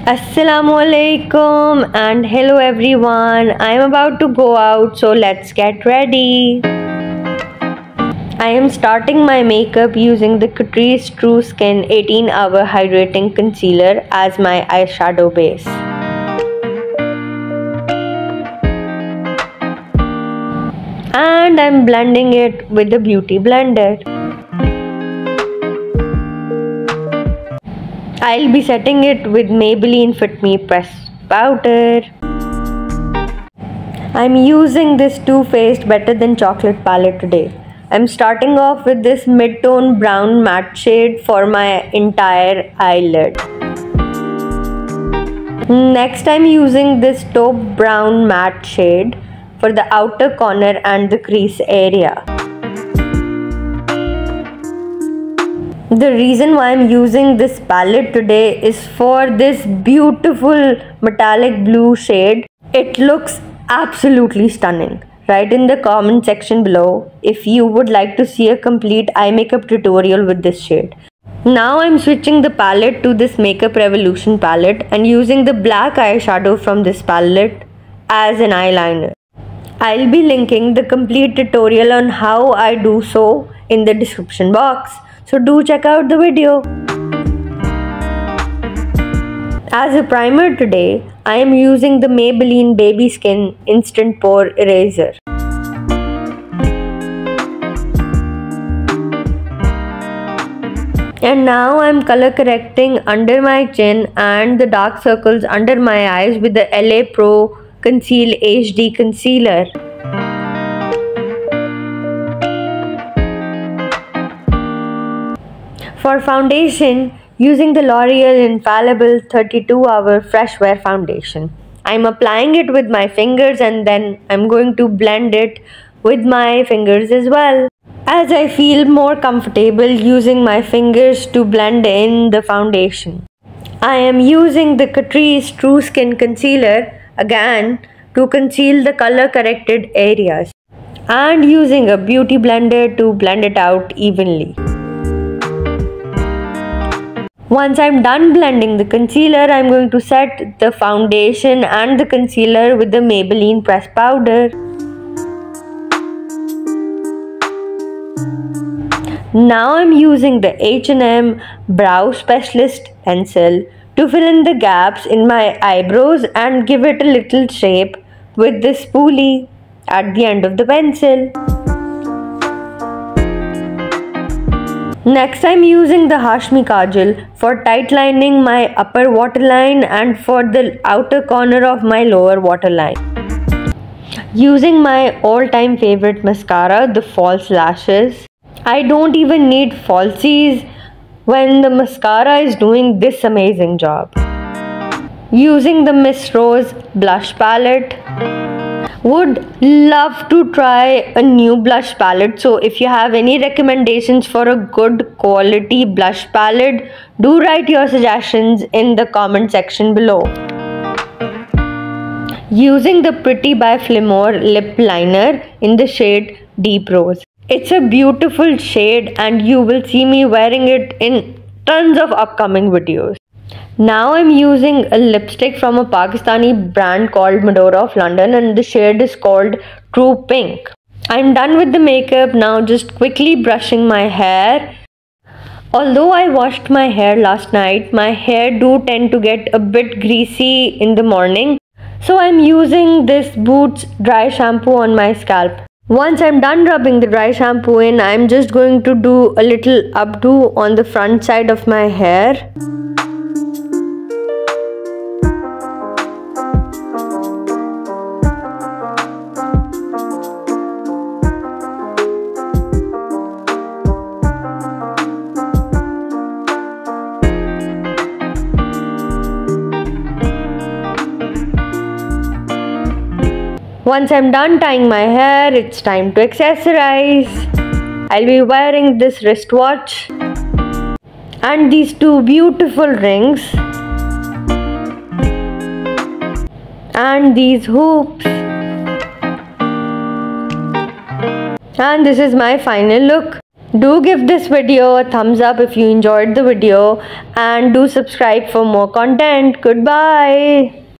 Assalamualaikum and hello everyone. I am about to go out, so let's get ready. I am starting my makeup using the Catrice True Skin 18-hour hydrating concealer as my eyeshadow base. And I'm blending it with the beauty blender. I'll be setting it with Maybelline Fit Me pressed powder. I'm using this Too Faced Better Than Chocolate palette today. I'm starting off with this mid-tone brown matte shade for my entire eyelid. Next, I'm using this taupe brown matte shade for the outer corner and the crease area. The reason why I'm using this palette today is for this beautiful metallic blue shade. It looks absolutely stunning. Write in the comment section below if you would like to see a complete eye makeup tutorial with this shade. Now I'm switching the palette to this Makeup Revolution palette and using the black eyeshadow from this palette as an eyeliner. I'll be linking the complete tutorial on how I do so in the description box. So do check out the video. As a primer today, I am using the Maybelline Baby Skin Instant Pore Eraser. And now I'm color correcting under my chin and the dark circles under my eyes with the LA Pro Conceal HD Concealer. For foundation, using the L'Oreal Infallible 32-hour Fresh Wear Foundation. I'm applying it with my fingers and then I'm going to blend it with my fingers as well, as I feel more comfortable using my fingers to blend in the foundation. I am using the Catrice True Skin Concealer again to conceal the color corrected areas and using a beauty blender to blend it out evenly. Once I'm done blending the concealer, I'm going to set the foundation and the concealer with the Maybelline pressed powder. Now I'm using the H&M Brow Specialist pencil to fill in the gaps in my eyebrows and give it a little shape with this spoolie at the end of the pencil. Next, I'm using the Hashmi Kajal for tight lining my upper waterline and for the outer corner of my lower waterline. Using my all-time favorite mascara, the False Lashes. I don't even need falsies when the mascara is doing this amazing job. Using the Miss Rose blush palette. Would love to try a new blush palette, so if you have any recommendations for a good quality blush palette, do write your suggestions in the comment section below. Using the Pretty by Flimore lip liner in the shade Deep Rose. It's a beautiful shade and you will see me wearing it in tons of upcoming videos. Now I'm using a lipstick from a Pakistani brand called Medora of London and the shade is called True Pink. I'm done with the makeup, now just quickly brushing my hair. Although I washed my hair last night, my hair do tend to get a bit greasy in the morning. So I'm using this Boots dry shampoo on my scalp. Once I'm done rubbing the dry shampoo in, I'm just going to do a little updo on the front side of my hair. Once I'm done tying my hair, it's time to accessorize. I'll be wearing this wristwatch and these two beautiful rings and these hoops. And this is my final look. Do give this video a thumbs up if you enjoyed the video, and do subscribe for more content. Goodbye.